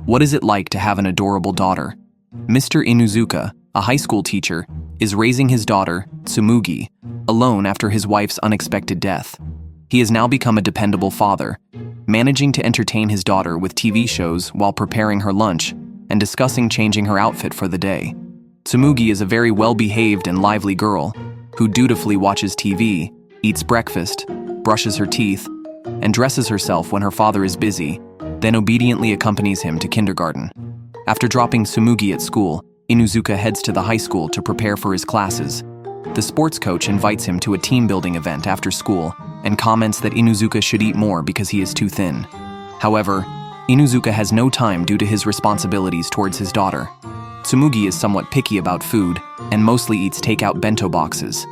What is it like to have an adorable daughter? Mr. Inuzuka, a high school teacher, is raising his daughter, Tsumugi, alone after his wife's unexpected death. He has now become a dependable father, managing to entertain his daughter with TV shows while preparing her lunch and discussing changing her outfit for the day. Tsumugi is a very well-behaved and lively girl who dutifully watches TV, eats breakfast, brushes her teeth, and dresses herself when her father is busy, then obediently accompanies him to kindergarten. After dropping Tsumugi at school, Inuzuka heads to the high school to prepare for his classes. The sports coach invites him to a team-building event after school and comments that Inuzuka should eat more because he is too thin. However, Inuzuka has no time due to his responsibilities towards his daughter. Tsumugi is somewhat picky about food and mostly eats takeout bento boxes.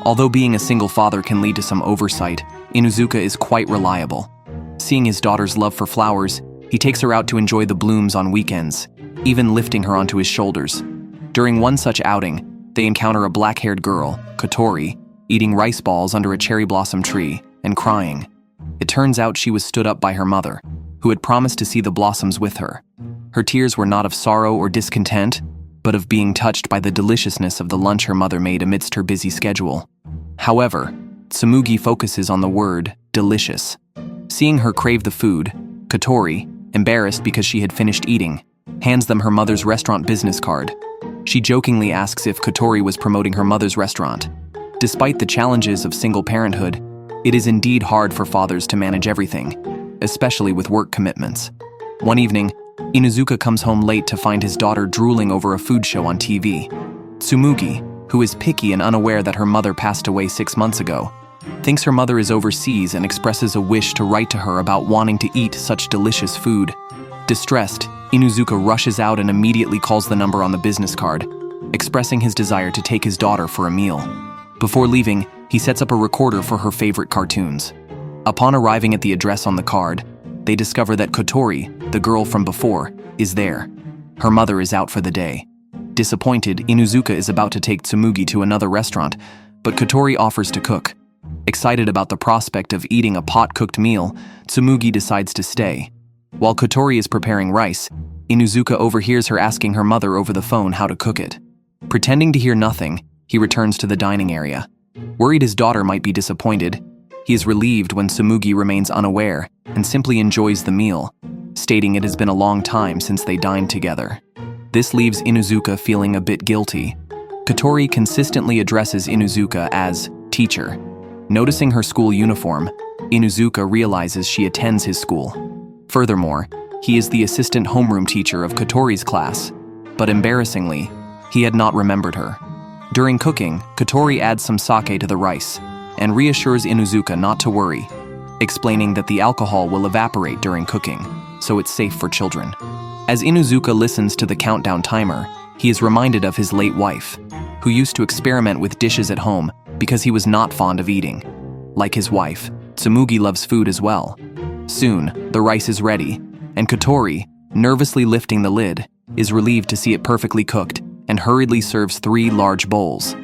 Although being a single father can lead to some oversight, Inuzuka is quite reliable. Seeing his daughter's love for flowers, he takes her out to enjoy the blooms on weekends, even lifting her onto his shoulders. During one such outing, they encounter a black-haired girl, Kotori, eating rice balls under a cherry blossom tree and crying. It turns out she was stood up by her mother, who had promised to see the blossoms with her. Her tears were not of sorrow or discontent, but of being touched by the deliciousness of the lunch her mother made amidst her busy schedule. However, Tsumugi focuses on the word delicious. Seeing her crave the food, Kotori, embarrassed because she had finished eating, hands them her mother's restaurant business card. She jokingly asks if Kotori was promoting her mother's restaurant. Despite the challenges of single parenthood, it is indeed hard for fathers to manage everything, especially with work commitments. One evening, Inuzuka comes home late to find his daughter drooling over a food show on TV. Tsumugi, who is picky and unaware that her mother passed away 6 months ago, thinks her mother is overseas and expresses a wish to write to her about wanting to eat such delicious food. Distressed, Inuzuka rushes out and immediately calls the number on the business card, expressing his desire to take his daughter for a meal. Before leaving, he sets up a recorder for her favorite cartoons. Upon arriving at the address on the card, they discover that Kotori, the girl from before, is there. Her mother is out for the day. Disappointed, Inuzuka is about to take Tsumugi to another restaurant, but Kotori offers to cook. Excited about the prospect of eating a pot-cooked meal, Tsumugi decides to stay. While Kotori is preparing rice, Inuzuka overhears her asking her mother over the phone how to cook it. Pretending to hear nothing, he returns to the dining area. Worried his daughter might be disappointed, he is relieved when Tsumugi remains unaware and simply enjoys the meal, stating it has been a long time since they dined together. This leaves Inuzuka feeling a bit guilty. Kotori consistently addresses Inuzuka as teacher. Noticing her school uniform, Inuzuka realizes she attends his school. Furthermore, he is the assistant homeroom teacher of Kotori's class, but embarrassingly, he had not remembered her. During cooking, Kotori adds some sake to the rice and reassures Inuzuka not to worry, explaining that the alcohol will evaporate during cooking, so it's safe for children. As Inuzuka listens to the countdown timer, he is reminded of his late wife, who used to experiment with dishes at home because he was not fond of eating. Like his wife, Tsumugi loves food as well. Soon, the rice is ready, and Kotori, nervously lifting the lid, is relieved to see it perfectly cooked and hurriedly serves 3 large bowls.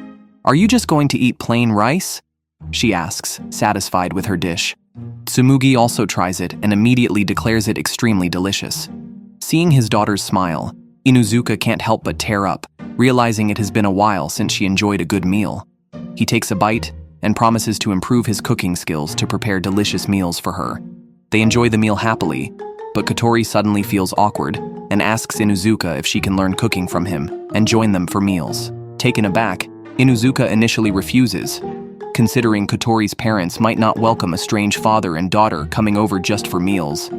"Are you just going to eat plain rice?" she asks, satisfied with her dish. Tsumugi also tries it and immediately declares it extremely delicious. Seeing his daughter's smile, Inuzuka can't help but tear up, realizing it has been a while since she enjoyed a good meal. He takes a bite and promises to improve his cooking skills to prepare delicious meals for her. They enjoy the meal happily, but Kotori suddenly feels awkward and asks Inuzuka if she can learn cooking from him and join them for meals. Taken aback, Inuzuka initially refuses, considering Kotori's parents might not welcome a strange father and daughter coming over just for meals.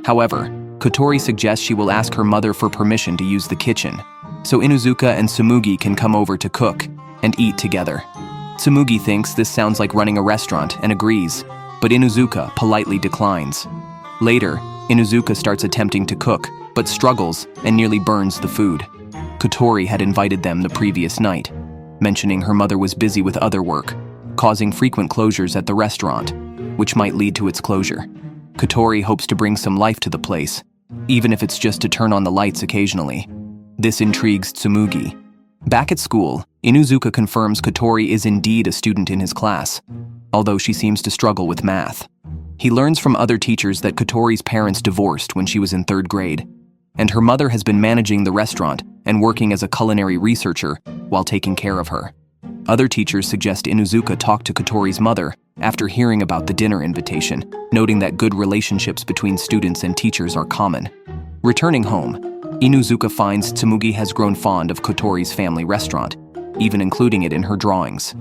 However, Kotori suggests she will ask her mother for permission to use the kitchen, so Inuzuka and Tsumugi can come over to cook and eat together. Tsumugi thinks this sounds like running a restaurant and agrees, but Inuzuka politely declines. Later, Inuzuka starts attempting to cook, but struggles and nearly burns the food. Kotori had invited them the previous night, mentioning her mother was busy with other work, causing frequent closures at the restaurant, which might lead to its closure. Kotori hopes to bring some life to the place, even if it's just to turn on the lights occasionally. This intrigues Tsumugi. Back at school, Inuzuka confirms Kotori is indeed a student in his class, although she seems to struggle with math. He learns from other teachers that Kotori's parents divorced when she was in 3rd grade. and her mother has been managing the restaurant and working as a culinary researcher while taking care of her. Other teachers suggest Inuzuka talk to Kotori's mother after hearing about the dinner invitation, noting that good relationships between students and teachers are common. Returning home, Inuzuka finds Tsumugi has grown fond of Kotori's family restaurant, even including it in her drawings.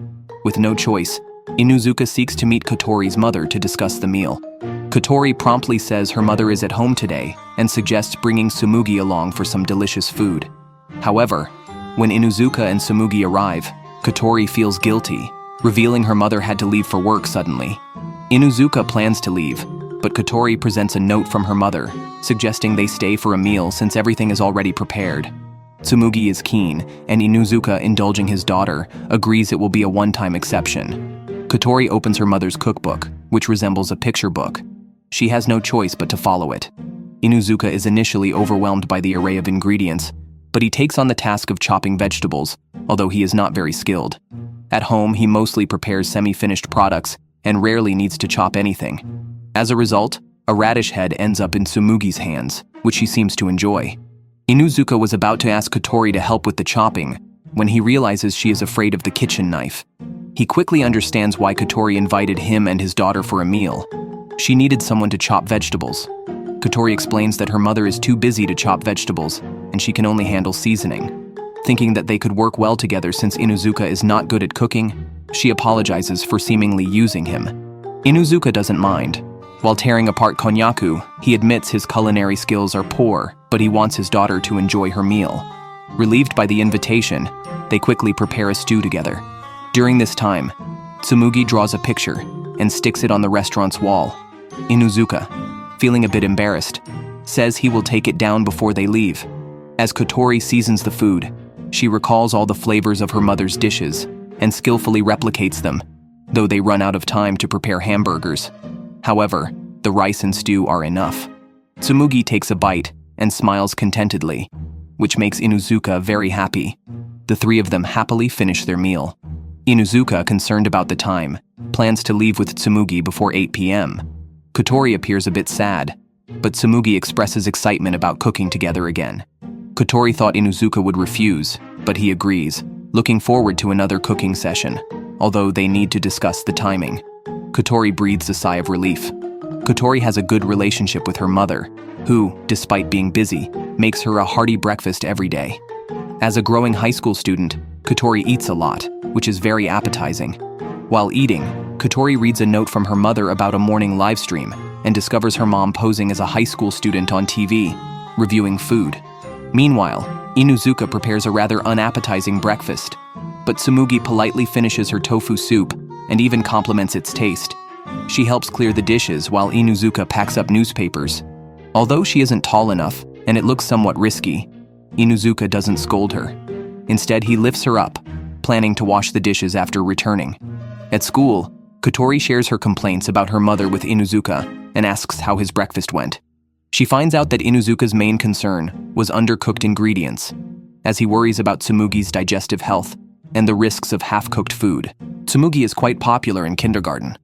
With no choice, Inuzuka seeks to meet Kotori's mother to discuss the meal. Kotori promptly says her mother is at home today and suggests bringing Tsumugi along for some delicious food. However, when Inuzuka and Tsumugi arrive, Kotori feels guilty, revealing her mother had to leave for work suddenly. Inuzuka plans to leave, but Kotori presents a note from her mother, suggesting they stay for a meal since everything is already prepared. Tsumugi is keen, and Inuzuka, indulging his daughter, agrees it will be a one-time exception. Kotori opens her mother's cookbook, which resembles a picture book. She has no choice but to follow it. Inuzuka is initially overwhelmed by the array of ingredients, but he takes on the task of chopping vegetables, although he is not very skilled. At home, he mostly prepares semi-finished products and rarely needs to chop anything. As a result, a radish head ends up in Tsumugi's hands, which he seems to enjoy. Inuzuka was about to ask Kotori to help with the chopping when he realizes she is afraid of the kitchen knife. He quickly understands why Kotori invited him and his daughter for a meal. She needed someone to chop vegetables. Kotori explains that her mother is too busy to chop vegetables, and she can only handle seasoning. Thinking that they could work well together since Inuzuka is not good at cooking, she apologizes for seemingly using him. Inuzuka doesn't mind. While tearing apart konnyaku, he admits his culinary skills are poor, but he wants his daughter to enjoy her meal. Relieved by the invitation, they quickly prepare a stew together. During this time, Tsumugi draws a picture and sticks it on the restaurant's wall. Inuzuka, feeling a bit embarrassed, says he will take it down before they leave. As Kotori seasons the food, she recalls all the flavors of her mother's dishes and skillfully replicates them, though they run out of time to prepare hamburgers. However, the rice and stew are enough. Tsumugi takes a bite and smiles contentedly, which makes Inuzuka very happy. The three of them happily finish their meal. Inuzuka, concerned about the time, plans to leave with Tsumugi before 8 p.m. Kotori appears a bit sad, but Tsumugi expresses excitement about cooking together again. Kotori thought Inuzuka would refuse, but he agrees, looking forward to another cooking session, although they need to discuss the timing. Kotori breathes a sigh of relief. Kotori has a good relationship with her mother, who, despite being busy, makes her a hearty breakfast every day. As a growing high school student, Kotori eats a lot, which is very appetizing. While eating, Kotori reads a note from her mother about a morning live stream and discovers her mom posing as a high school student on TV, reviewing food. Meanwhile, Inuzuka prepares a rather unappetizing breakfast, but Tsumugi politely finishes her tofu soup and even compliments its taste. She helps clear the dishes while Inuzuka packs up newspapers. Although she isn't tall enough and it looks somewhat risky, Inuzuka doesn't scold her. Instead, he lifts her up, planning to wash the dishes after returning. At school, Kotori shares her complaints about her mother with Inuzuka and asks how his breakfast went. She finds out that Inuzuka's main concern was undercooked ingredients, as he worries about Tsumugi's digestive health and the risks of half-cooked food. Tsumugi is quite popular in kindergarten.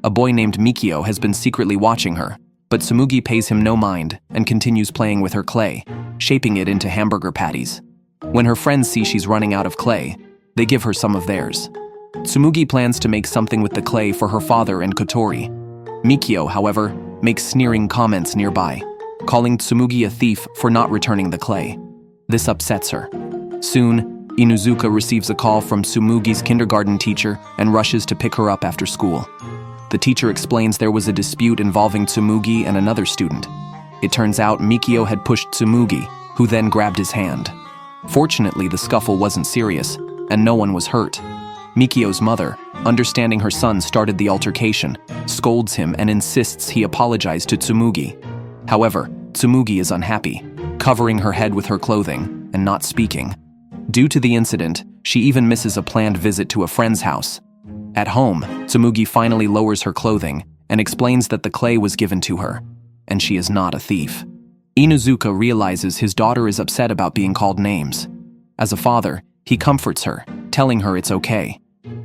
A boy named Mikio has been secretly watching her, but Tsumugi pays him no mind and continues playing with her clay, shaping it into hamburger patties. When her friends see she's running out of clay, they give her some of theirs. Tsumugi plans to make something with the clay for her father and Kotori. Mikio, however, makes sneering comments nearby, calling Tsumugi a thief for not returning the clay. This upsets her. Soon, Inuzuka receives a call from Tsumugi's kindergarten teacher and rushes to pick her up after school. The teacher explains there was a dispute involving Tsumugi and another student. It turns out Mikio had pushed Tsumugi, who then grabbed his hand. Fortunately, the scuffle wasn't serious, and no one was hurt. Mikio's mother, understanding her son started the altercation, scolds him and insists he apologize to Tsumugi. However, Tsumugi is unhappy, covering her head with her clothing and not speaking. Due to the incident, she even misses a planned visit to a friend's house. At home, Tsumugi finally lowers her clothing and explains that the clay was given to her, and she is not a thief. Inuzuka realizes his daughter is upset about being called names. As a father, he comforts her, telling her it's okay.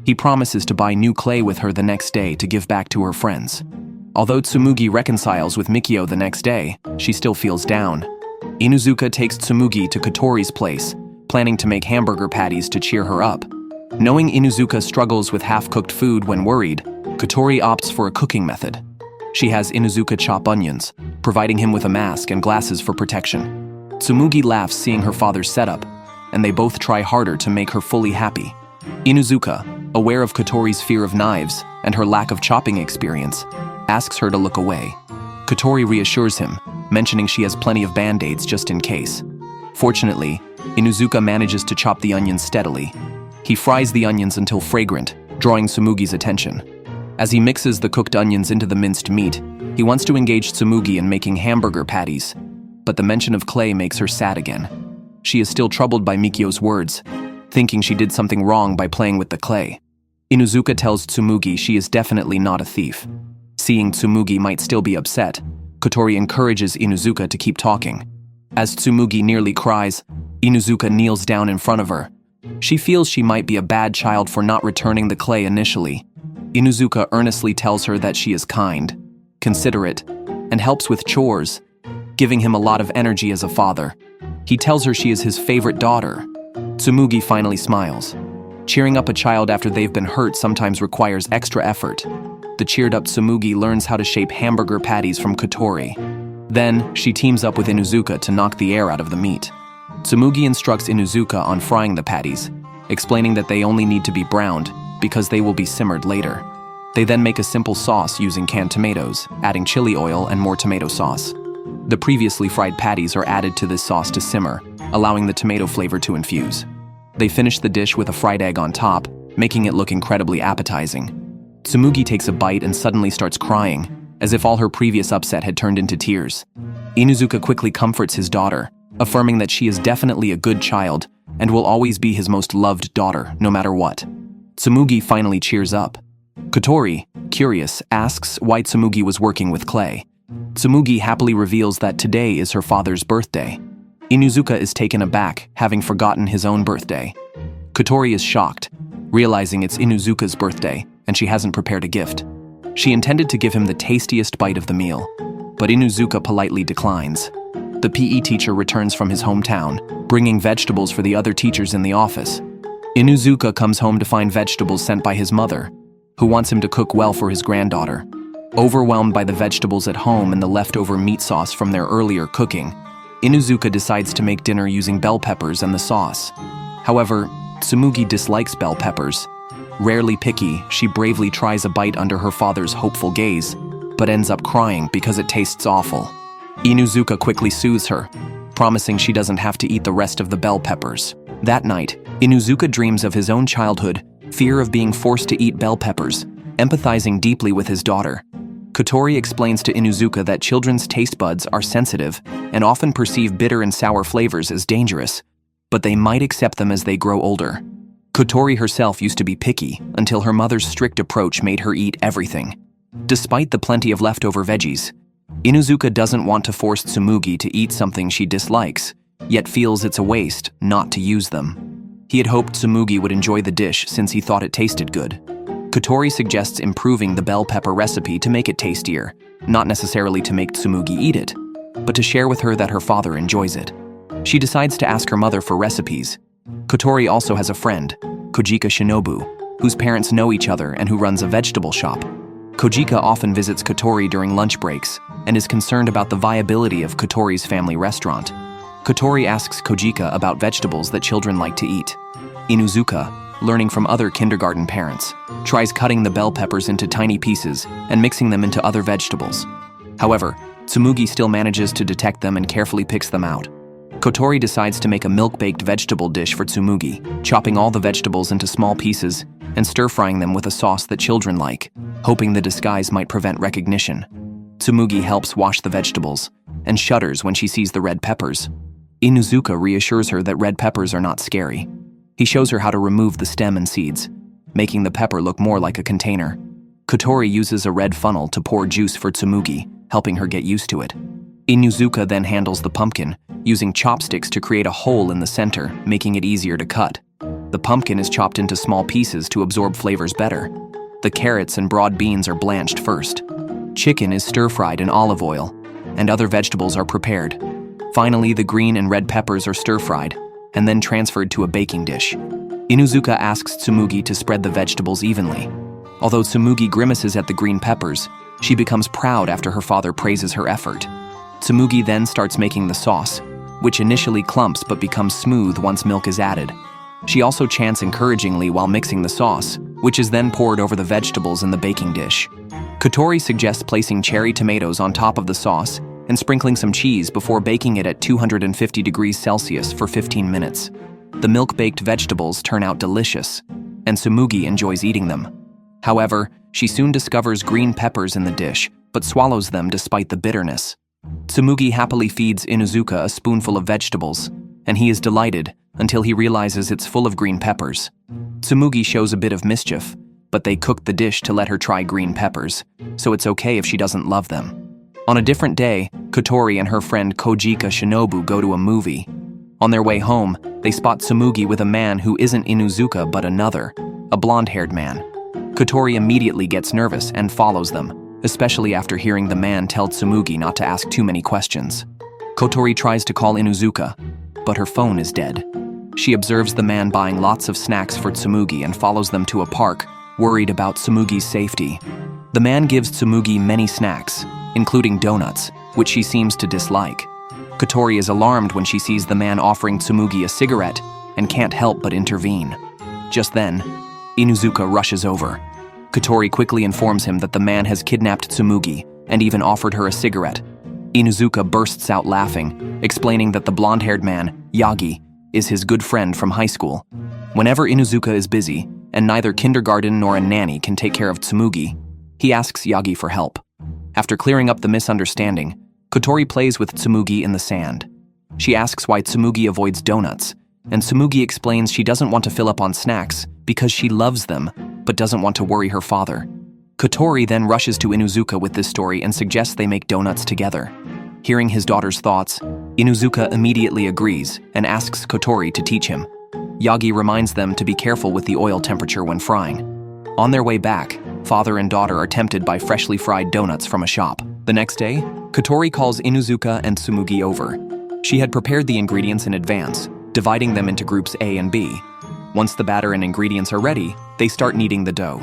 He promises to buy new clay with her the next day to give back to her friends. Although Tsumugi reconciles with Mikio the next day, she still feels down. Inuzuka takes Tsumugi to Kotori's place, planning to make hamburger patties to cheer her up. Knowing Inuzuka struggles with half-cooked food when worried, Kotori opts for a cooking method. She has Inuzuka chop onions, providing him with a mask and glasses for protection. Tsumugi laughs seeing her father's setup, and they both try harder to make her fully happy. Inuzuka, aware of Kotori's fear of knives and her lack of chopping experience, asks her to look away. Kotori reassures him, mentioning she has plenty of band-aids just in case. Fortunately, Inuzuka manages to chop the onions steadily. He fries the onions until fragrant, drawing Tsumugi's attention. As he mixes the cooked onions into the minced meat, he wants to engage Tsumugi in making hamburger patties, but the mention of clay makes her sad again. She is still troubled by Mikio's words, thinking she did something wrong by playing with the clay. Inuzuka tells Tsumugi she is definitely not a thief. Seeing Tsumugi might still be upset, Kotori encourages Inuzuka to keep talking. As Tsumugi nearly cries, Inuzuka kneels down in front of her. She feels she might be a bad child for not returning the clay initially. Inuzuka earnestly tells her that she is kind, considerate, and helps with chores, giving him a lot of energy as a father. He tells her she is his favorite daughter. Tsumugi finally smiles. Cheering up a child after they've been hurt sometimes requires extra effort. The cheered-up Tsumugi learns how to shape hamburger patties from Kotori. Then, she teams up with Inuzuka to knock the air out of the meat. Tsumugi instructs Inuzuka on frying the patties, explaining that they only need to be browned because they will be simmered later. They then make a simple sauce using canned tomatoes, adding chili oil and more tomato sauce. The previously fried patties are added to this sauce to simmer, allowing the tomato flavor to infuse. They finish the dish with a fried egg on top, making it look incredibly appetizing. Tsumugi takes a bite and suddenly starts crying, as if all her previous upset had turned into tears. Inuzuka quickly comforts his daughter, affirming that she is definitely a good child and will always be his most loved daughter, no matter what. Tsumugi finally cheers up. Kotori, curious, asks why Tsumugi was working with clay. Tsumugi happily reveals that today is her father's birthday. Inuzuka is taken aback, having forgotten his own birthday. Kotori is shocked, realizing it's Inuzuka's birthday, and she hasn't prepared a gift. She intended to give him the tastiest bite of the meal, but Inuzuka politely declines. The PE teacher returns from his hometown, bringing vegetables for the other teachers in the office. Inuzuka comes home to find vegetables sent by his mother, who wants him to cook well for his granddaughter. Overwhelmed by the vegetables at home and the leftover meat sauce from their earlier cooking, Inuzuka decides to make dinner using bell peppers and the sauce. However, Tsumugi dislikes bell peppers. Rarely picky, she bravely tries a bite under her father's hopeful gaze, but ends up crying because it tastes awful. Inuzuka quickly soothes her, promising she doesn't have to eat the rest of the bell peppers. That night, Inuzuka dreams of his own childhood, fear of being forced to eat bell peppers, empathizing deeply with his daughter. Kotori explains to Inuzuka that children's taste buds are sensitive and often perceive bitter and sour flavors as dangerous, but they might accept them as they grow older. Kotori herself used to be picky until her mother's strict approach made her eat everything. Despite the plenty of leftover veggies, Inuzuka doesn't want to force Tsumugi to eat something she dislikes, yet feels it's a waste not to use them. He had hoped Tsumugi would enjoy the dish since he thought it tasted good. Kotori suggests improving the bell pepper recipe to make it tastier, not necessarily to make Tsumugi eat it, but to share with her that her father enjoys it. She decides to ask her mother for recipes. Kotori also has a friend, Kojika Shinobu, whose parents know each other and who runs a vegetable shop. Kojika often visits Kotori during lunch breaks and is concerned about the viability of Kotori's family restaurant. Kotori asks Kojika about vegetables that children like to eat. Inuzuka, learning from other kindergarten parents, tries cutting the bell peppers into tiny pieces and mixing them into other vegetables. However, Tsumugi still manages to detect them and carefully picks them out. Kotori decides to make a milk-baked vegetable dish for Tsumugi, chopping all the vegetables into small pieces and stir-frying them with a sauce that children like, hoping the disguise might prevent recognition. Tsumugi helps wash the vegetables and shudders when she sees the red peppers. Inuzuka reassures her that red peppers are not scary. He shows her how to remove the stem and seeds, making the pepper look more like a container. Kotori uses a red funnel to pour juice for Tsumugi, helping her get used to it. Inuzuka then handles the pumpkin, using chopsticks to create a hole in the center, making it easier to cut. The pumpkin is chopped into small pieces to absorb flavors better. The carrots and broad beans are blanched first. Chicken is stir-fried in olive oil, and other vegetables are prepared. Finally, the green and red peppers are stir-fried and then transferred to a baking dish. Inuzuka asks Tsumugi to spread the vegetables evenly. Although Tsumugi grimaces at the green peppers, she becomes proud after her father praises her effort. Tsumugi then starts making the sauce, which initially clumps but becomes smooth once milk is added. She also chants encouragingly while mixing the sauce, which is then poured over the vegetables in the baking dish. Kotori suggests placing cherry tomatoes on top of the sauce and sprinkling some cheese before baking it at 250 degrees Celsius for 15 minutes. The milk-baked vegetables turn out delicious, and Tsumugi enjoys eating them. However, she soon discovers green peppers in the dish, but swallows them despite the bitterness. Tsumugi happily feeds Inuzuka a spoonful of vegetables, and he is delighted until he realizes it's full of green peppers. Tsumugi shows a bit of mischief, but they cooked the dish to let her try green peppers, so it's okay if she doesn't love them. On a different day, Kotori and her friend Kojika Shinobu go to a movie. On their way home, they spot Tsumugi with a man who isn't Inuzuka but another, a blonde-haired man. Kotori immediately gets nervous and follows them, especially after hearing the man tell Tsumugi not to ask too many questions. Kotori tries to call Inuzuka, but her phone is dead. She observes the man buying lots of snacks for Tsumugi and follows them to a park, worried about Tsumugi's safety. The man gives Tsumugi many snacks, including donuts, which she seems to dislike. Kotori is alarmed when she sees the man offering Tsumugi a cigarette and can't help but intervene. Just then, Inuzuka rushes over. Kotori quickly informs him that the man has kidnapped Tsumugi and even offered her a cigarette. Inuzuka bursts out laughing, explaining that the blonde-haired man, Yagi, is his good friend from high school. Whenever Inuzuka is busy, and neither kindergarten nor a nanny can take care of Tsumugi, he asks Yagi for help. After clearing up the misunderstanding, Kotori plays with Tsumugi in the sand. She asks why Tsumugi avoids donuts, and Tsumugi explains she doesn't want to fill up on snacks because she loves them, but doesn't want to worry her father. Kotori then rushes to Inuzuka with this story and suggests they make donuts together. Hearing his daughter's thoughts, Inuzuka immediately agrees and asks Kotori to teach him. Yagi reminds them to be careful with the oil temperature when frying. On their way back, father and daughter are tempted by freshly fried donuts from a shop. The next day, Kotori calls Inuzuka and Tsumugi over. She had prepared the ingredients in advance, dividing them into groups A and B. Once the batter and ingredients are ready, they start kneading the dough.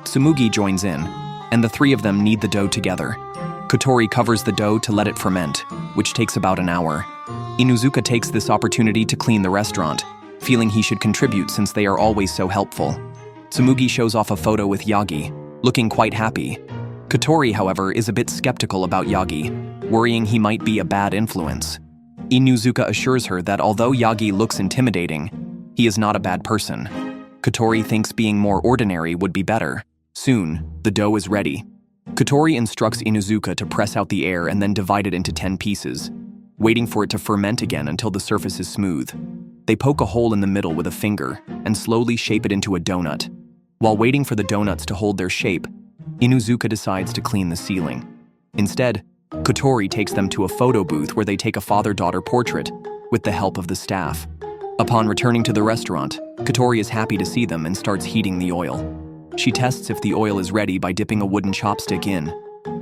Tsumugi joins in, and the three of them knead the dough together. Kotori covers the dough to let it ferment, which takes about an hour. Inuzuka takes this opportunity to clean the restaurant, feeling he should contribute since they are always so helpful. Tsumugi shows off a photo with Yagi, looking quite happy. Kotori, however, is a bit skeptical about Yagi, worrying he might be a bad influence. Inuzuka assures her that although Yagi looks intimidating, he is not a bad person. Kotori thinks being more ordinary would be better. Soon, the dough is ready. Kotori instructs Inuzuka to press out the air and then divide it into 10 pieces, waiting for it to ferment again until the surface is smooth. They poke a hole in the middle with a finger and slowly shape it into a donut. While waiting for the donuts to hold their shape, Inuzuka decides to clean the ceiling. Instead, Kotori takes them to a photo booth where they take a father-daughter portrait with the help of the staff. Upon returning to the restaurant, Kotori is happy to see them and starts heating the oil. She tests if the oil is ready by dipping a wooden chopstick in.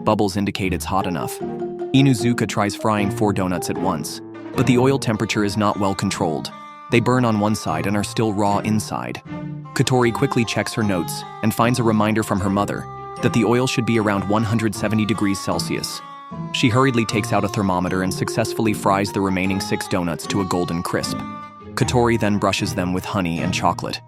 Bubbles indicate it's hot enough. Inuzuka tries frying 4 donuts at once, but the oil temperature is not well controlled. They burn on one side and are still raw inside. Kotori quickly checks her notes and finds a reminder from her mother that the oil should be around 170 degrees Celsius. She hurriedly takes out a thermometer and successfully fries the remaining 6 donuts to a golden crisp. Kotori then brushes them with honey and chocolate.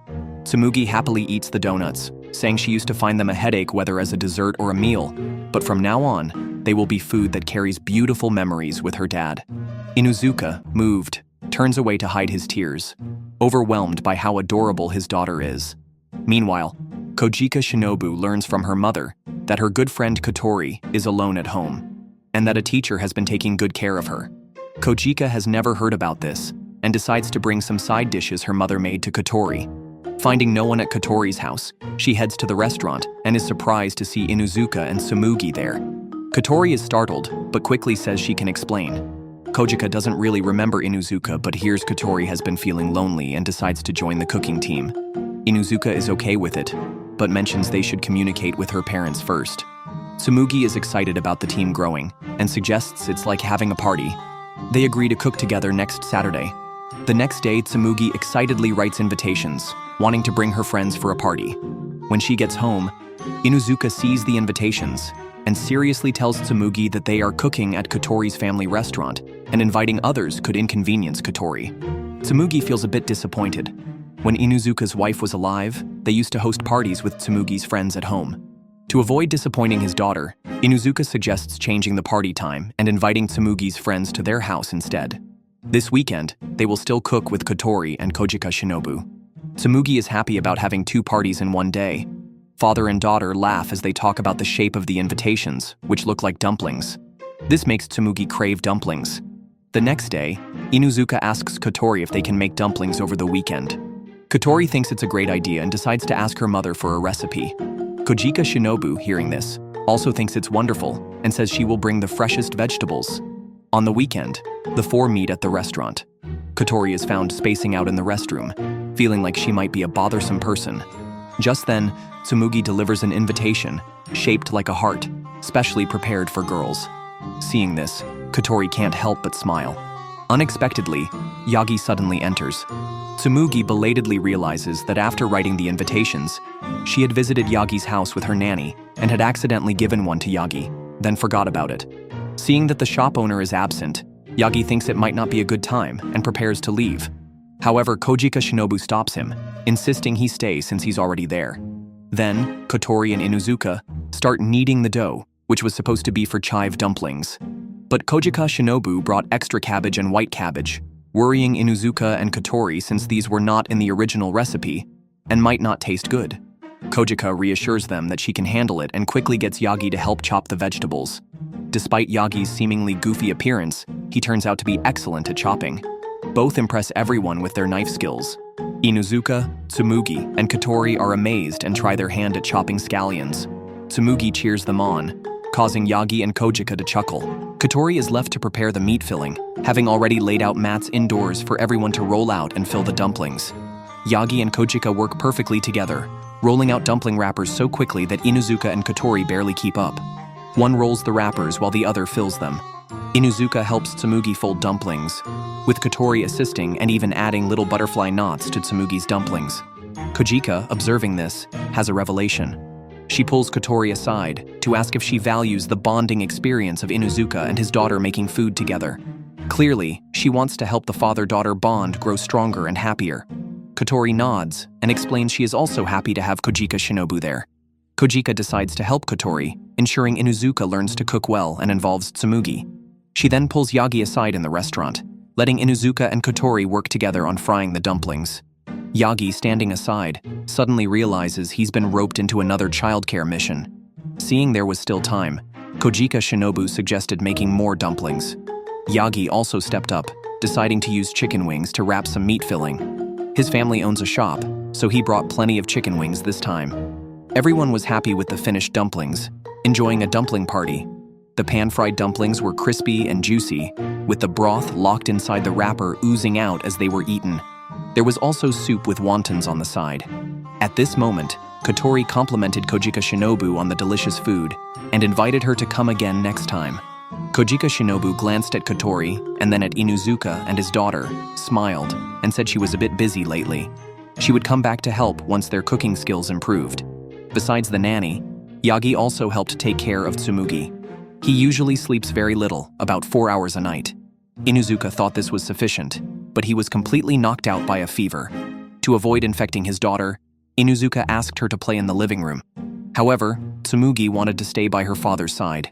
Tsumugi happily eats the donuts, saying she used to find them a headache whether as a dessert or a meal, but from now on, they will be food that carries beautiful memories with her dad. Inuzuka, moved, turns away to hide his tears, overwhelmed by how adorable his daughter is. Meanwhile, Kojika Shinobu learns from her mother that her good friend Kotori is alone at home, and that a teacher has been taking good care of her. Kojika has never heard about this, and decides to bring some side dishes her mother made to Kotori. Finding no one at Kotori's house, she heads to the restaurant and is surprised to see Inuzuka and Tsumugi there. Kotori is startled, but quickly says she can explain. Kojika doesn't really remember Inuzuka, but hears Kotori has been feeling lonely and decides to join the cooking team. Inuzuka is okay with it, but mentions they should communicate with her parents first. Tsumugi is excited about the team growing and suggests it's like having a party. They agree to cook together next Saturday. The next day, Tsumugi excitedly writes invitations, wanting to bring her friends for a party. When she gets home, Inuzuka sees the invitations and seriously tells Tsumugi that they are cooking at Kotori's family restaurant and inviting others could inconvenience Kotori. Tsumugi feels a bit disappointed. When Inuzuka's wife was alive, they used to host parties with Tsumugi's friends at home. To avoid disappointing his daughter, Inuzuka suggests changing the party time and inviting Tsumugi's friends to their house instead. This weekend, they will still cook with Kotori and Kojika Shinobu. Tsumugi is happy about having 2 parties in one day. Father and daughter laugh as they talk about the shape of the invitations, which look like dumplings. This makes Tsumugi crave dumplings. The next day, Inuzuka asks Kotori if they can make dumplings over the weekend. Kotori thinks it's a great idea and decides to ask her mother for a recipe. Kojika Shinobu, hearing this, also thinks it's wonderful and says she will bring the freshest vegetables. On the weekend, the 4 meet at the restaurant. Kotori is found spacing out in the restroom, feeling like she might be a bothersome person. Just then, Tsumugi delivers an invitation, shaped like a heart, specially prepared for girls. Seeing this, Kotori can't help but smile. Unexpectedly, Yagi suddenly enters. Tsumugi belatedly realizes that after writing the invitations, she had visited Yagi's house with her nanny and had accidentally given one to Yagi, then forgot about it. Seeing that the shop owner is absent, Yagi thinks it might not be a good time and prepares to leave. However, Kojika Shinobu stops him, insisting he stay since he's already there. Then, Kotori and Inuzuka start kneading the dough, which was supposed to be for chive dumplings. But Kojika Shinobu brought extra cabbage and white cabbage, worrying Inuzuka and Kotori since these were not in the original recipe and might not taste good. Kojika reassures them that she can handle it and quickly gets Yagi to help chop the vegetables. Despite Yagi's seemingly goofy appearance, he turns out to be excellent at chopping. Both impress everyone with their knife skills. Inuzuka, Tsumugi, and Kotori are amazed and try their hand at chopping scallions. Tsumugi cheers them on, causing Yagi and Kojika to chuckle. Kotori is left to prepare the meat filling, having already laid out mats indoors for everyone to roll out and fill the dumplings. Yagi and Kojika work perfectly together, rolling out dumpling wrappers so quickly that Inuzuka and Kotori barely keep up. One rolls the wrappers while the other fills them. Inuzuka helps Tsumugi fold dumplings, with Kotori assisting and even adding little butterfly knots to Tsumugi's dumplings. Kojika, observing this, has a revelation. She pulls Kotori aside to ask if she values the bonding experience of Inuzuka and his daughter making food together. Clearly, she wants to help the father-daughter bond grow stronger and happier. Kotori nods and explains she is also happy to have Kojika Shinobu there. Kojika decides to help Kotori, ensuring Inuzuka learns to cook well and involves Tsumugi. She then pulls Yagi aside in the restaurant, letting Inuzuka and Kotori work together on frying the dumplings. Yagi, standing aside, suddenly realizes he's been roped into another childcare mission. Seeing there was still time, Kojika Shinobu suggested making more dumplings. Yagi also stepped up, deciding to use chicken wings to wrap some meat filling. His family owns a shop, so he brought plenty of chicken wings this time. Everyone was happy with the finished dumplings, enjoying a dumpling party. The pan-fried dumplings were crispy and juicy, with the broth locked inside the wrapper oozing out as they were eaten. There was also soup with wontons on the side. At this moment, Kotori complimented Kojika Shinobu on the delicious food and invited her to come again next time. Kojika Shinobu glanced at Kotori and then at Inuzuka and his daughter, smiled, and said she was a bit busy lately. She would come back to help once their cooking skills improved. Besides the nanny, Yagi also helped take care of Tsumugi. He usually sleeps very little, about 4 hours a night. Inuzuka thought this was sufficient, but he was completely knocked out by a fever. To avoid infecting his daughter, Inuzuka asked her to play in the living room. However, Tsumugi wanted to stay by her father's side.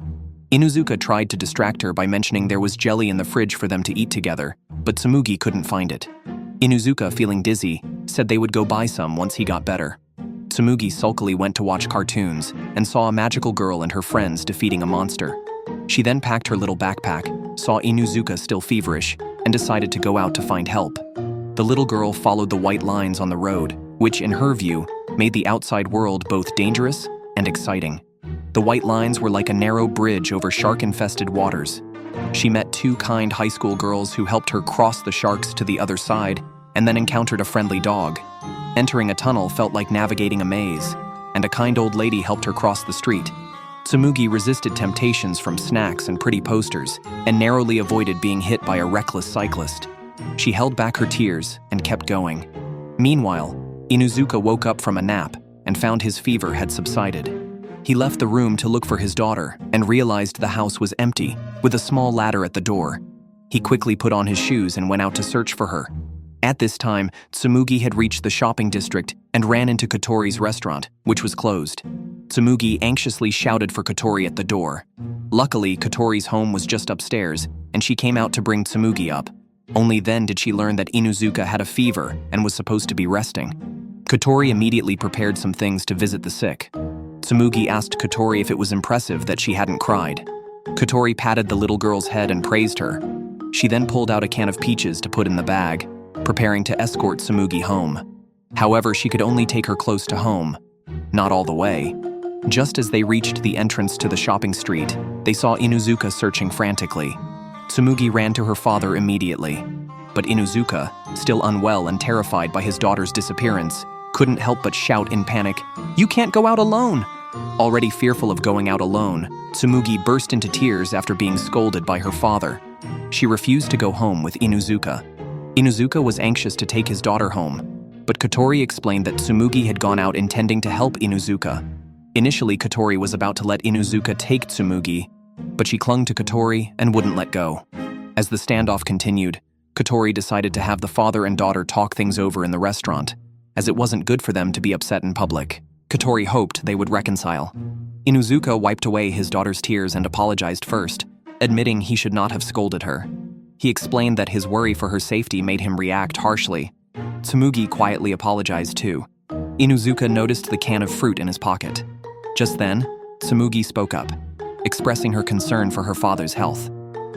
Inuzuka tried to distract her by mentioning there was jelly in the fridge for them to eat together, but Tsumugi couldn't find it. Inuzuka, feeling dizzy, said they would go buy some once he got better. Tsumugi sulkily went to watch cartoons and saw a magical girl and her friends defeating a monster. She then packed her little backpack, saw Inuzuka still feverish, and decided to go out to find help. The little girl followed the white lines on the road, which, in her view, made the outside world both dangerous and exciting. The white lines were like a narrow bridge over shark-infested waters. She met 2 kind high school girls who helped her cross the sharks to the other side, and then encountered a friendly dog. Entering a tunnel felt like navigating a maze, and a kind old lady helped her cross the street. Tsumugi resisted temptations from snacks and pretty posters and narrowly avoided being hit by a reckless cyclist. She held back her tears and kept going. Meanwhile, Inuzuka woke up from a nap and found his fever had subsided. He left the room to look for his daughter and realized the house was empty, with a small ladder at the door. He quickly put on his shoes and went out to search for her. At this time, Tsumugi had reached the shopping district and ran into Kotori's restaurant, which was closed. Tsumugi anxiously shouted for Kotori at the door. Luckily, Kotori's home was just upstairs, and she came out to bring Tsumugi up. Only then did she learn that Inuzuka had a fever and was supposed to be resting. Kotori immediately prepared some things to visit the sick. Tsumugi asked Kotori if it was impressive that she hadn't cried. Kotori patted the little girl's head and praised her. She then pulled out a can of peaches to put in the bag, preparing to escort Tsumugi home. However, she could only take her close to home, not all the way. Just as they reached the entrance to the shopping street, they saw Inuzuka searching frantically. Tsumugi ran to her father immediately, but Inuzuka, still unwell and terrified by his daughter's disappearance, couldn't help but shout in panic, "You can't go out alone!" Already fearful of going out alone, Tsumugi burst into tears after being scolded by her father. She refused to go home with Inuzuka. Inuzuka was anxious to take his daughter home, but Kotori explained that Tsumugi had gone out intending to help Inuzuka. Initially, Kotori was about to let Inuzuka take Tsumugi, but she clung to Kotori and wouldn't let go. As the standoff continued, Kotori decided to have the father and daughter talk things over in the restaurant, as it wasn't good for them to be upset in public. Kotori hoped they would reconcile. Inuzuka wiped away his daughter's tears and apologized first, admitting he should not have scolded her. He explained that his worry for her safety made him react harshly. Tsumugi quietly apologized too. Inuzuka noticed the can of fruit in his pocket. Just then, Tsumugi spoke up, expressing her concern for her father's health.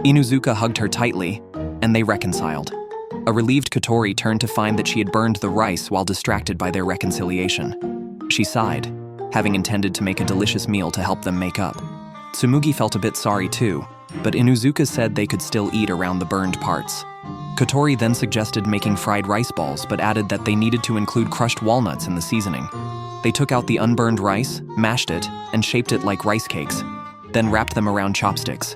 Inuzuka hugged her tightly, and they reconciled. A relieved Kotori turned to find that she had burned the rice while distracted by their reconciliation. She sighed, having intended to make a delicious meal to help them make up. Tsumugi felt a bit sorry too, but Inuzuka said they could still eat around the burned parts. Kotori then suggested making fried rice balls, but added that they needed to include crushed walnuts in the seasoning. They took out the unburned rice, mashed it, and shaped it like rice cakes, then wrapped them around chopsticks.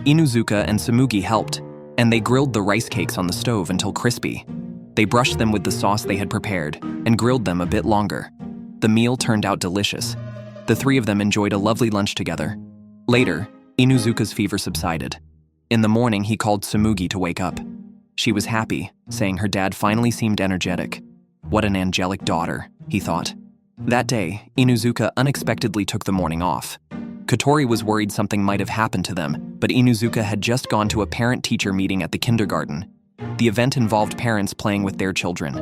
Inuzuka and Tsumugi helped, and they grilled the rice cakes on the stove until crispy. They brushed them with the sauce they had prepared and grilled them a bit longer. The meal turned out delicious. The three of them enjoyed a lovely lunch together. Later, Inuzuka's fever subsided. In the morning, he called Tsumugi to wake up. She was happy, saying her dad finally seemed energetic. What an angelic daughter, he thought. That day, Inuzuka unexpectedly took the morning off. Kotori was worried something might have happened to them, but Inuzuka had just gone to a parent-teacher meeting at the kindergarten. The event involved parents playing with their children.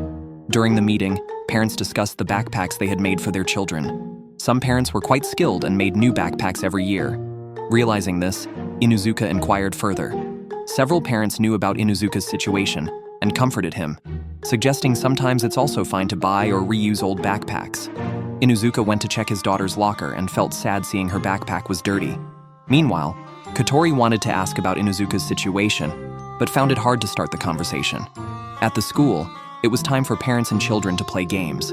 During the meeting, parents discussed the backpacks they had made for their children. Some parents were quite skilled and made new backpacks every year. Realizing this, Inuzuka inquired further. Several parents knew about Inuzuka's situation and comforted him, suggesting sometimes it's also fine to buy or reuse old backpacks. Inuzuka went to check his daughter's locker and felt sad seeing her backpack was dirty. Meanwhile, Kotori wanted to ask about Inuzuka's situation, but found it hard to start the conversation. At the school, it was time for parents and children to play games.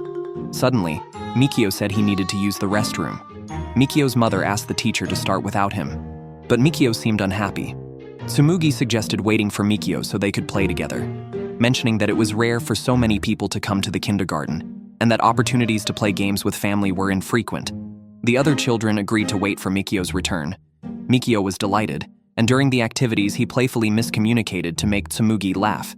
Suddenly, Mikio said he needed to use the restroom. Mikio's mother asked the teacher to start without him, but Mikio seemed unhappy. Tsumugi suggested waiting for Mikio so they could play together, mentioning that it was rare for so many people to come to the kindergarten, and that opportunities to play games with family were infrequent. The other children agreed to wait for Mikio's return. Mikio was delighted, and during the activities he playfully miscommunicated to make Tsumugi laugh.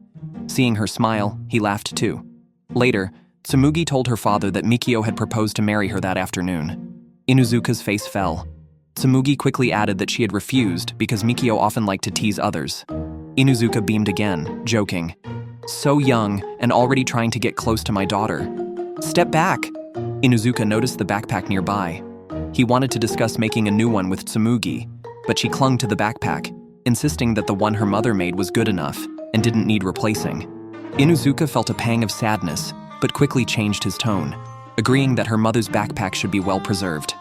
Seeing her smile, he laughed too. Later, Tsumugi told her father that Mikio had proposed to marry her that afternoon. Inuzuka's face fell. Tsumugi quickly added that she had refused because Mikio often liked to tease others. Inuzuka beamed again, joking, "So young and already trying to get close to my daughter. Step back!" Inuzuka noticed the backpack nearby. He wanted to discuss making a new one with Tsumugi, but she clung to the backpack, insisting that the one her mother made was good enough and didn't need replacing. Inuzuka felt a pang of sadness, but quickly changed his tone, agreeing that her mother's backpack should be well preserved.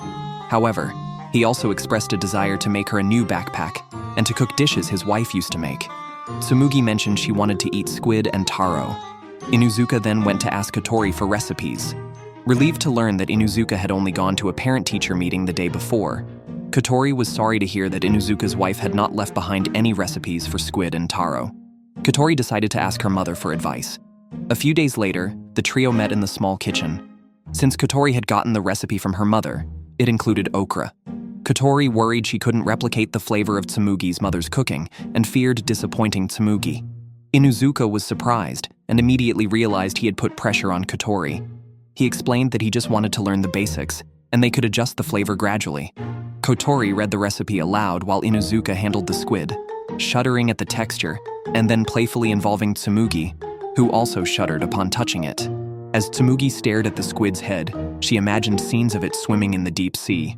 However, he also expressed a desire to make her a new backpack and to cook dishes his wife used to make. Tsumugi mentioned she wanted to eat squid and taro. Inuzuka then went to ask Kotori for recipes. Relieved to learn that Inuzuka had only gone to a parent-teacher meeting the day before, Kotori was sorry to hear that Inuzuka's wife had not left behind any recipes for squid and taro. Kotori decided to ask her mother for advice. A few days later, the trio met in the small kitchen. Since Kotori had gotten the recipe from her mother, it included okra. Kotori worried she couldn't replicate the flavor of Tsumugi's mother's cooking and feared disappointing Tsumugi. Inuzuka was surprised and immediately realized he had put pressure on Kotori. He explained that he just wanted to learn the basics and they could adjust the flavor gradually. Kotori read the recipe aloud while Inuzuka handled the squid, shuddering at the texture and then playfully involving Tsumugi, who also shuddered upon touching it. As Tsumugi stared at the squid's head, she imagined scenes of it swimming in the deep sea.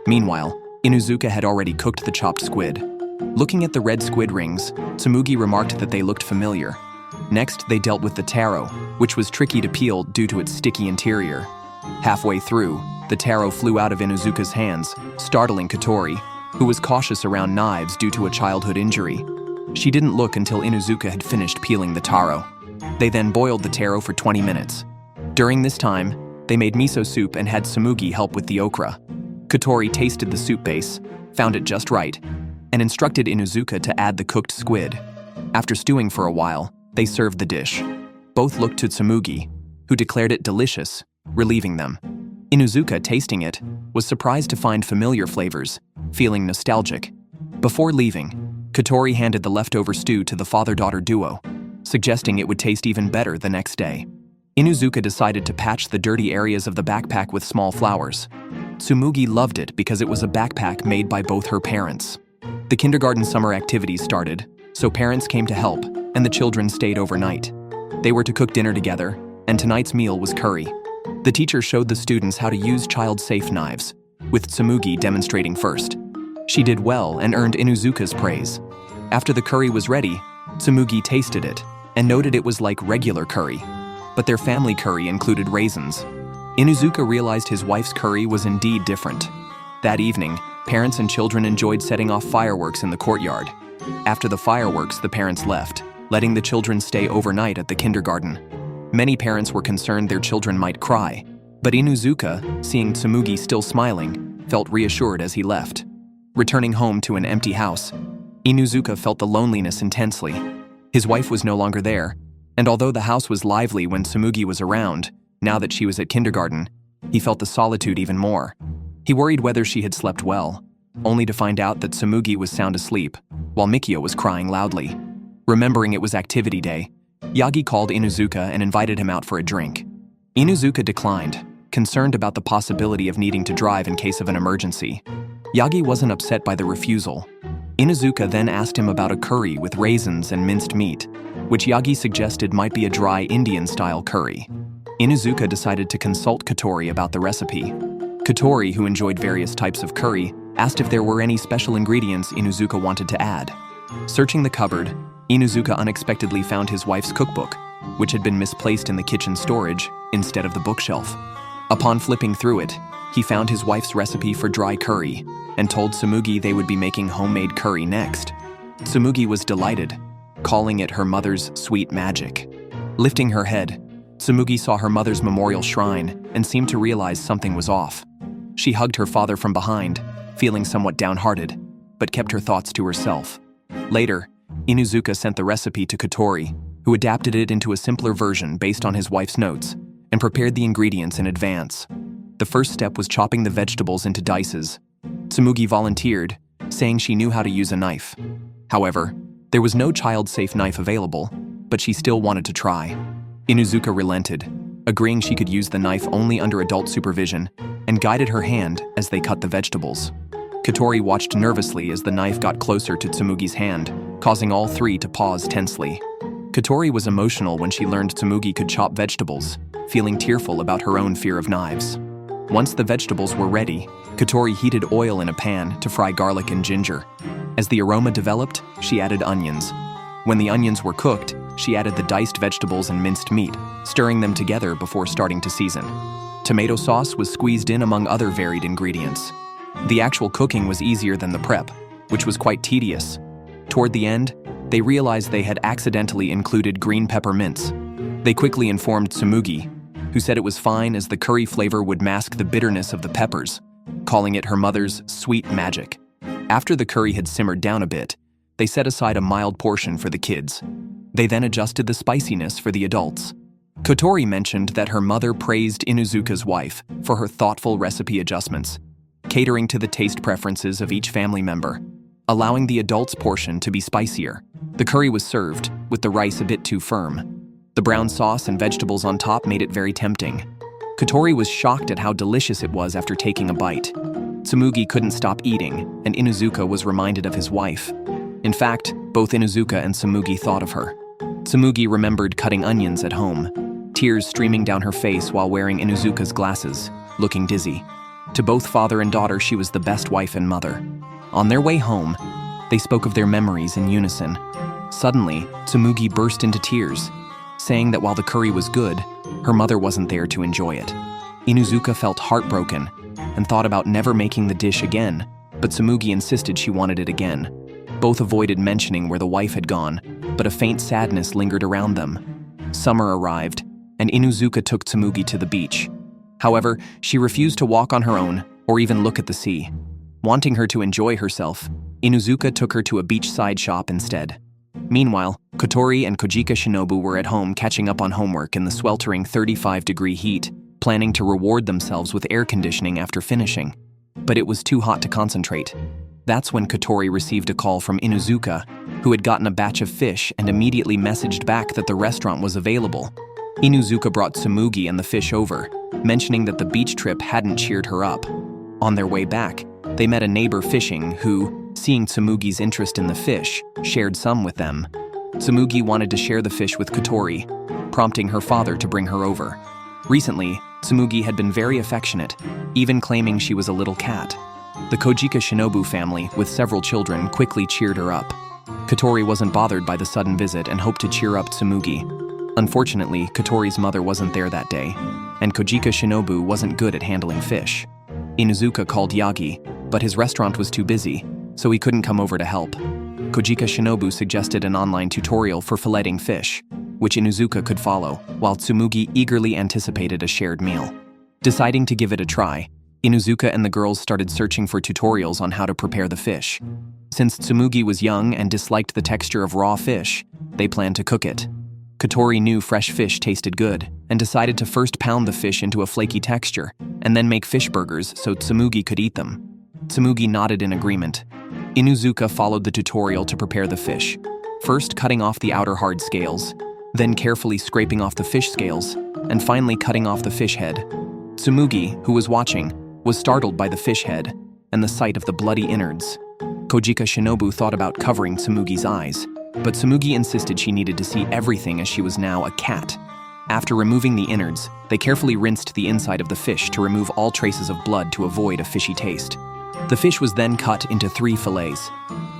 Meanwhile, Inuzuka had already cooked the chopped squid. Looking at the red squid rings, Tsumugi remarked that they looked familiar. Next, they dealt with the taro, which was tricky to peel due to its sticky interior. Halfway through, the taro flew out of Inuzuka's hands, startling Kotori, who was cautious around knives due to a childhood injury. She didn't look until Inuzuka had finished peeling the taro. They then boiled the taro for 20 minutes. During this time, they made miso soup and had Tsumugi help with the okra. Kotori tasted the soup base, found it just right, and instructed Inuzuka to add the cooked squid. After stewing for a while, they served the dish. Both looked to Tsumugi, who declared it delicious, relieving them. Inuzuka, tasting it, was surprised to find familiar flavors, feeling nostalgic. Before leaving, Kotori handed the leftover stew to the father-daughter duo, suggesting it would taste even better the next day. Inuzuka decided to patch the dirty areas of the backpack with small flowers. Tsumugi loved it because it was a backpack made by both her parents. The kindergarten summer activities started, so parents came to help, and the children stayed overnight. They were to cook dinner together, and tonight's meal was curry. The teacher showed the students how to use child-safe knives, with Tsumugi demonstrating first. She did well and earned Inuzuka's praise. After the curry was ready, Tsumugi tasted it and noted it was like regular curry, but their family curry included raisins. Inuzuka realized his wife's curry was indeed different. That evening, parents and children enjoyed setting off fireworks in the courtyard. After the fireworks, the parents left, letting the children stay overnight at the kindergarten. Many parents were concerned their children might cry, but Inuzuka, seeing Tsumugi still smiling, felt reassured as he left. Returning home to an empty house, Inuzuka felt the loneliness intensely. His wife was no longer there, and although the house was lively when Tsumugi was around, now that she was at kindergarten, he felt the solitude even more. He worried whether she had slept well, only to find out that Tsumugi was sound asleep, while Mikio was crying loudly. Remembering it was activity day, Yagi called Inuzuka and invited him out for a drink. Inuzuka declined, concerned about the possibility of needing to drive in case of an emergency. Yagi wasn't upset by the refusal. Inuzuka then asked him about a curry with raisins and minced meat, which Yagi suggested might be a dry Indian-style curry. Inuzuka decided to consult Kotori about the recipe. Kotori, who enjoyed various types of curry, asked if there were any special ingredients Inuzuka wanted to add. Searching the cupboard, Inuzuka unexpectedly found his wife's cookbook, which had been misplaced in the kitchen storage instead of the bookshelf. Upon flipping through it, he found his wife's recipe for dry curry and told Tsumugi they would be making homemade curry next. Tsumugi was delighted, calling it her mother's sweet magic. Lifting her head, Tsumugi saw her mother's memorial shrine and seemed to realize something was off. She hugged her father from behind, feeling somewhat downhearted, but kept her thoughts to herself. Later, Inuzuka sent the recipe to Kotori, who adapted it into a simpler version based on his wife's notes and prepared the ingredients in advance. The first step was chopping the vegetables into dices. Tsumugi volunteered, saying she knew how to use a knife. However, there was no child-safe knife available, but she still wanted to try. Inuzuka relented, agreeing she could use the knife only under adult supervision, and guided her hand as they cut the vegetables. Kotori watched nervously as the knife got closer to Tsumugi's hand, causing all three to pause tensely. Kotori was emotional when she learned Tsumugi could chop vegetables, feeling tearful about her own fear of knives. Once the vegetables were ready, Kotori heated oil in a pan to fry garlic and ginger. As the aroma developed, she added onions. When the onions were cooked, she added the diced vegetables and minced meat, stirring them together before starting to season. Tomato sauce was squeezed in among other varied ingredients. The actual cooking was easier than the prep, which was quite tedious. Toward the end, they realized they had accidentally included green pepper mince. They quickly informed Tsumugi, who said it was fine as the curry flavor would mask the bitterness of the peppers, calling it her mother's sweet magic. After the curry had simmered down a bit, they set aside a mild portion for the kids. They then adjusted the spiciness for the adults. Kotori mentioned that her mother praised Inuzuka's wife for her thoughtful recipe adjustments, catering to the taste preferences of each family member, allowing the adults' portion to be spicier. The curry was served, with the rice a bit too firm. The brown sauce and vegetables on top made it very tempting. Kotori was shocked at how delicious it was after taking a bite. Tsumugi couldn't stop eating, and Inuzuka was reminded of his wife. In fact, both Inuzuka and Tsumugi thought of her. Tsumugi remembered cutting onions at home, tears streaming down her face while wearing Inuzuka's glasses, looking dizzy. To both father and daughter, she was the best wife and mother. On their way home, they spoke of their memories in unison. Suddenly, Tsumugi burst into tears, saying that while the curry was good, her mother wasn't there to enjoy it. Inuzuka felt heartbroken and thought about never making the dish again, but Tsumugi insisted she wanted it again. Both avoided mentioning where the wife had gone, but a faint sadness lingered around them. Summer arrived, and Inuzuka took Tsumugi to the beach. However, she refused to walk on her own or even look at the sea. Wanting her to enjoy herself, Inuzuka took her to a beachside shop instead. Meanwhile, Kotori and Kojika Shinobu were at home catching up on homework in the sweltering 35-degree heat, planning to reward themselves with air conditioning after finishing. But it was too hot to concentrate. That's when Kotori received a call from Inuzuka, who had gotten a batch of fish and immediately messaged back that the restaurant was available. Inuzuka brought Tsumugi and the fish over, mentioning that the beach trip hadn't cheered her up. On their way back, they met a neighbor fishing who, seeing Tsumugi's interest in the fish, shared some with them. Tsumugi wanted to share the fish with Kotori, prompting her father to bring her over. Recently, Tsumugi had been very affectionate, even claiming she was a little cat. The Kojika Shinobu family, with several children, quickly cheered her up. Kotori wasn't bothered by the sudden visit and hoped to cheer up Tsumugi. Unfortunately, Kotori's mother wasn't there that day, and Kojika Shinobu wasn't good at handling fish. Inuzuka called Yagi, but his restaurant was too busy, so he couldn't come over to help. Kojika Shinobu suggested an online tutorial for filleting fish, which Inuzuka could follow, while Tsumugi eagerly anticipated a shared meal. Deciding to give it a try, Inuzuka and the girls started searching for tutorials on how to prepare the fish. Since Tsumugi was young and disliked the texture of raw fish, they planned to cook it. Kotori knew fresh fish tasted good, and decided to first pound the fish into a flaky texture, and then make fish burgers so Tsumugi could eat them. Tsumugi nodded in agreement. Inuzuka followed the tutorial to prepare the fish, first cutting off the outer hard scales, then carefully scraping off the fish scales, and finally cutting off the fish head. Tsumugi, who was watching, was startled by the fish head and the sight of the bloody innards. Kojika Shinobu thought about covering Tsumugi's eyes, but Tsumugi insisted she needed to see everything as she was now a cat. After removing the innards, they carefully rinsed the inside of the fish to remove all traces of blood to avoid a fishy taste. The fish was then cut into 3 fillets.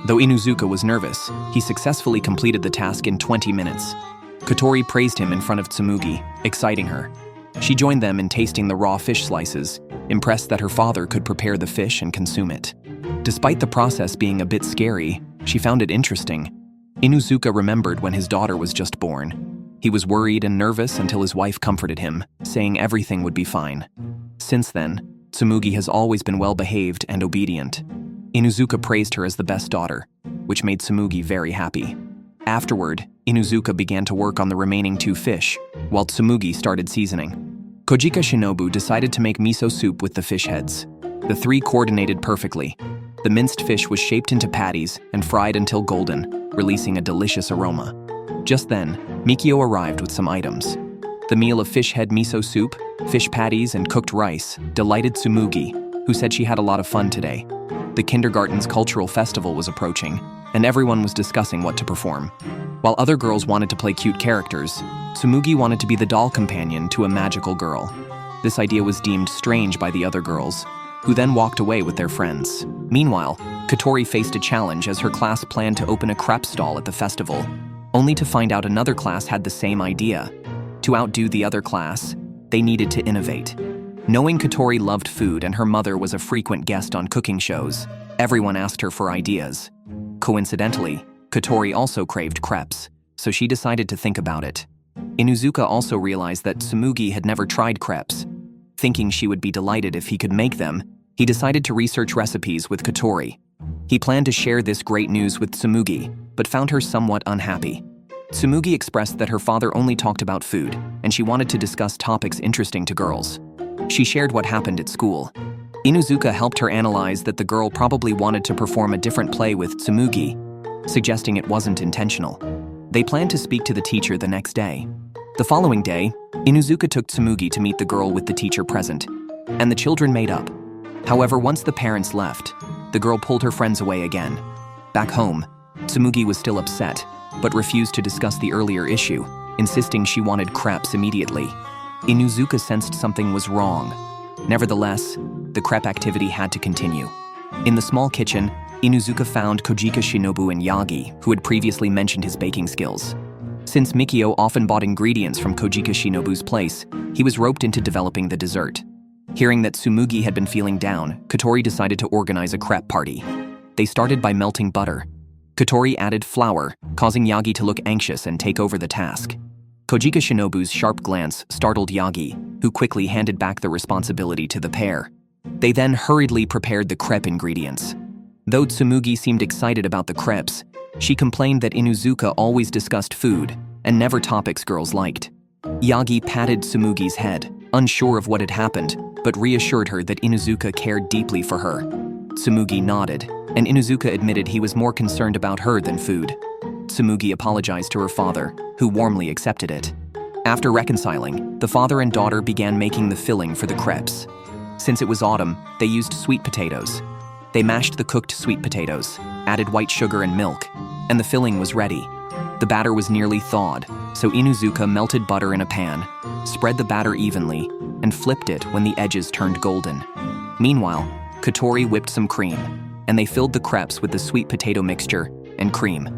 Though Inuzuka was nervous, he successfully completed the task in 20 minutes. Kotori praised him in front of Tsumugi, exciting her. She joined them in tasting the raw fish slices, impressed that her father could prepare the fish and consume it. Despite the process being a bit scary, she found it interesting. Inuzuka remembered when his daughter was just born. He was worried and nervous until his wife comforted him, saying everything would be fine. Since then, Tsumugi has always been well-behaved and obedient. Inuzuka praised her as the best daughter, which made Tsumugi very happy. Afterward, Inuzuka began to work on the remaining 2 fish, while Tsumugi started seasoning. Kojika Shinobu decided to make miso soup with the fish heads. The 3 coordinated perfectly. The minced fish was shaped into patties and fried until golden, releasing a delicious aroma. Just then, Mikio arrived with some items. The meal of fish head miso soup, fish patties, and cooked rice delighted Tsumugi, who said she had a lot of fun today. The kindergarten's cultural festival was approaching, and everyone was discussing what to perform. While other girls wanted to play cute characters, Tsumugi wanted to be the doll companion to a magical girl. This idea was deemed strange by the other girls, who then walked away with their friends. Meanwhile, Kotori faced a challenge as her class planned to open a crepe stall at the festival, only to find out another class had the same idea. To outdo the other class, they needed to innovate. Knowing Kotori loved food and her mother was a frequent guest on cooking shows, everyone asked her for ideas. Coincidentally, Kotori also craved crepes, so she decided to think about it. Inuzuka also realized that Tsumugi had never tried crepes. Thinking she would be delighted if he could make them, He decided to research recipes with Kotori. He planned to share this great news with Tsumugi, but found her somewhat unhappy. Tsumugi expressed that her father only talked about food, and she wanted to discuss topics interesting to girls. She shared what happened at school. Inuzuka helped her analyze that the girl probably wanted to perform a different play with Tsumugi, suggesting it wasn't intentional. They planned to speak to the teacher the next day. The following day, Inuzuka took Tsumugi to meet the girl with the teacher present, and the children made up. However, once the parents left, the girl pulled her friends away again. Back home, Tsumugi was still upset, but refused to discuss the earlier issue, insisting she wanted crepes immediately. Inuzuka sensed something was wrong. Nevertheless, the crepe activity had to continue. In the small kitchen, Inuzuka found Kojika Shinobu and Yagi, who had previously mentioned his baking skills. Since Mikio often bought ingredients from Kojika Shinobu's place, he was roped into developing the dessert. Hearing that Tsumugi had been feeling down, Kotori decided to organize a crepe party. They started by melting butter. Kotori added flour, causing Yagi to look anxious and take over the task. Kojika Shinobu's sharp glance startled Yagi, who quickly handed back the responsibility to the pair. They then hurriedly prepared the crepe ingredients. Though Tsumugi seemed excited about the crepes, she complained that Inuzuka always discussed food and never topics girls liked. Yagi patted Tsumugi's head, unsure of what had happened, but reassured her that Inuzuka cared deeply for her. Tsumugi nodded, and Inuzuka admitted he was more concerned about her than food. Tsumugi apologized to her father, who warmly accepted it. After reconciling, the father and daughter began making the filling for the crepes. Since it was autumn, they used sweet potatoes. They mashed the cooked sweet potatoes, added white sugar and milk, and the filling was ready. The batter was nearly thawed, so Inuzuka melted butter in a pan, spread the batter evenly, and flipped it when the edges turned golden. Meanwhile, Kotori whipped some cream, and they filled the crepes with the sweet potato mixture and cream.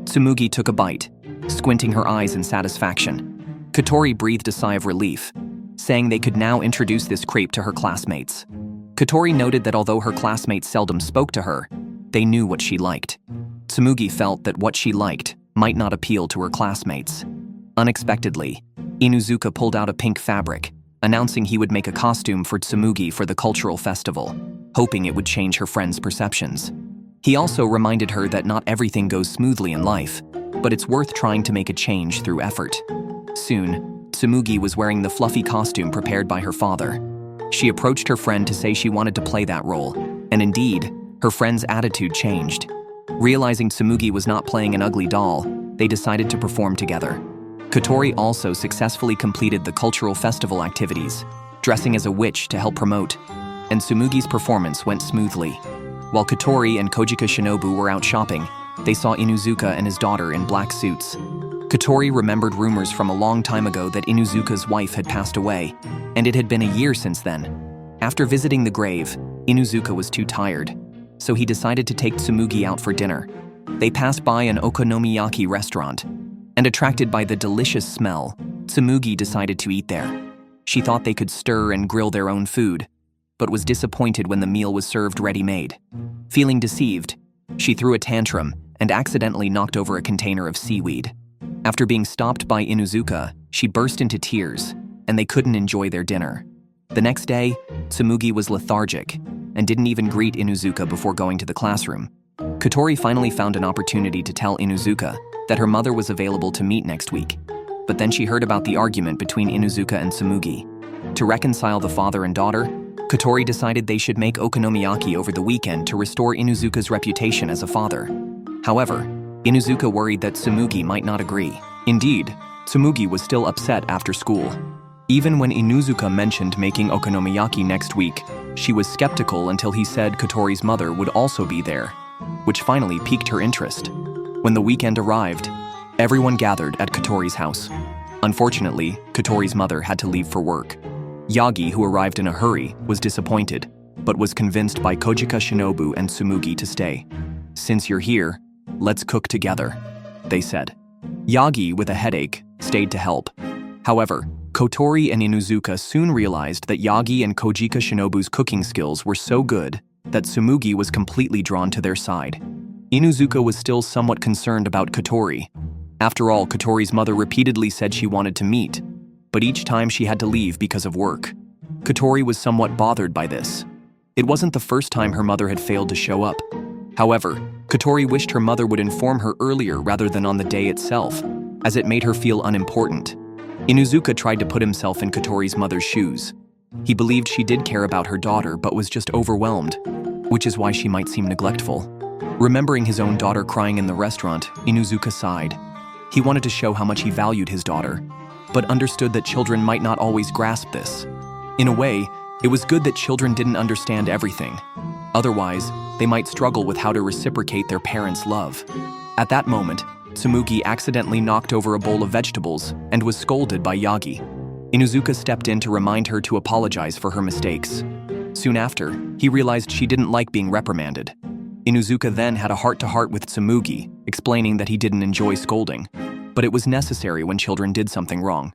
Tsumugi took a bite, squinting her eyes in satisfaction. Kotori breathed a sigh of relief, saying they could now introduce this crepe to her classmates. Kotori noted that although her classmates seldom spoke to her, they knew what she liked. Tsumugi felt that what she liked might not appeal to her classmates. Unexpectedly, Inuzuka pulled out a pink fabric, announcing he would make a costume for Tsumugi for the cultural festival, hoping it would change her friends' perceptions. He also reminded her that not everything goes smoothly in life, but it's worth trying to make a change through effort. Soon, Tsumugi was wearing the fluffy costume prepared by her father. She approached her friend to say she wanted to play that role, and indeed, her friend's attitude changed. Realizing Tsumugi was not playing an ugly doll, they decided to perform together. Kotori also successfully completed the cultural festival activities, dressing as a witch to help promote, and Tsumugi's performance went smoothly. While Kotori and Kojika Shinobu were out shopping, they saw Inuzuka and his daughter in black suits. Kotori remembered rumors from a long time ago that Inuzuka's wife had passed away, and it had been a year since then. After visiting the grave, Inuzuka was too tired, so he decided to take Tsumugi out for dinner. They passed by an Okonomiyaki restaurant, and attracted by the delicious smell, Tsumugi decided to eat there. She thought they could stir and grill their own food, but was disappointed when the meal was served ready-made. Feeling deceived, she threw a tantrum and accidentally knocked over a container of seaweed. After being stopped by Inuzuka, she burst into tears, and they couldn't enjoy their dinner. The next day, Tsumugi was lethargic and didn't even greet Inuzuka before going to the classroom. Kotori finally found an opportunity to tell Inuzuka that her mother was available to meet next week, but then she heard about the argument between Inuzuka and Tsumugi. To reconcile the father and daughter, Kotori decided they should make okonomiyaki over the weekend to restore Inuzuka's reputation as a father. However, Inuzuka worried that Tsumugi might not agree. Indeed, Tsumugi was still upset after school. Even when Inuzuka mentioned making okonomiyaki next week, she was skeptical until he said Kotori's mother would also be there, which finally piqued her interest. When the weekend arrived, everyone gathered at Kotori's house. Unfortunately, Kotori's mother had to leave for work. Yagi, who arrived in a hurry, was disappointed, but was convinced by Kojika Shinobu and Tsumugi to stay. "Since you're here, let's cook together," they said. Yagi, with a headache, stayed to help. However, Kotori and Inuzuka soon realized that Yagi and Kojika Shinobu's cooking skills were so good that Tsumugi was completely drawn to their side. Inuzuka was still somewhat concerned about Kotori. After all, Kotori's mother repeatedly said she wanted to meet, but each time she had to leave because of work. Kotori was somewhat bothered by this. It wasn't the first time her mother had failed to show up. However, Kotori wished her mother would inform her earlier rather than on the day itself, as it made her feel unimportant. Inuzuka tried to put himself in Kotori's mother's shoes. He believed she did care about her daughter but was just overwhelmed, which is why she might seem neglectful. Remembering his own daughter crying in the restaurant, Inuzuka sighed. He wanted to show how much he valued his daughter, but understood that children might not always grasp this. In a way, it was good that children didn't understand everything. Otherwise, they might struggle with how to reciprocate their parents' love. At that moment, Tsumugi accidentally knocked over a bowl of vegetables and was scolded by Yagi. Inuzuka stepped in to remind her to apologize for her mistakes. Soon after, he realized she didn't like being reprimanded. Inuzuka then had a heart-to-heart with Tsumugi, explaining that he didn't enjoy scolding, but it was necessary when children did something wrong.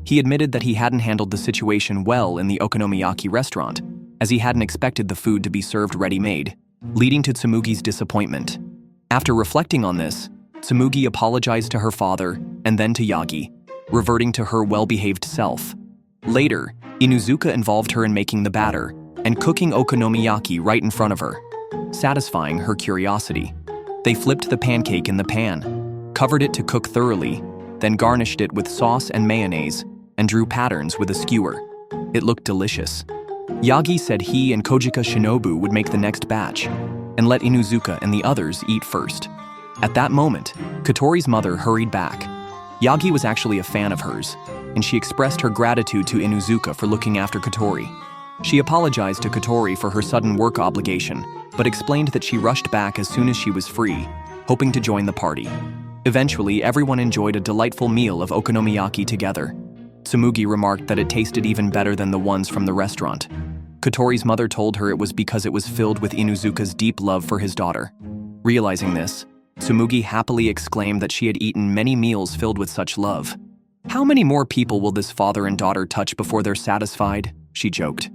He admitted that he hadn't handled the situation well in the Okonomiyaki restaurant, as he hadn't expected the food to be served ready-made, leading to Tsumugi's disappointment. After reflecting on this, Tsumugi apologized to her father and then to Yagi, reverting to her well-behaved self. Later, Inuzuka involved her in making the batter and cooking okonomiyaki right in front of her, satisfying her curiosity. They flipped the pancake in the pan, covered it to cook thoroughly, then garnished it with sauce and mayonnaise, and drew patterns with a skewer. It looked delicious. Yagi said he and Kojika Shinobu would make the next batch, and let Inuzuka and the others eat first. At that moment, Kotori's mother hurried back. Yagi was actually a fan of hers, and she expressed her gratitude to Inuzuka for looking after Kotori. She apologized to Kotori for her sudden work obligation, but explained that she rushed back as soon as she was free, hoping to join the party. Eventually, everyone enjoyed a delightful meal of okonomiyaki together. Tsumugi remarked that it tasted even better than the ones from the restaurant. Kotori's mother told her it was because it was filled with Inuzuka's deep love for his daughter. Realizing this, Tsumugi happily exclaimed that she had eaten many meals filled with such love. "How many more people will this father and daughter touch before they're satisfied?" she joked.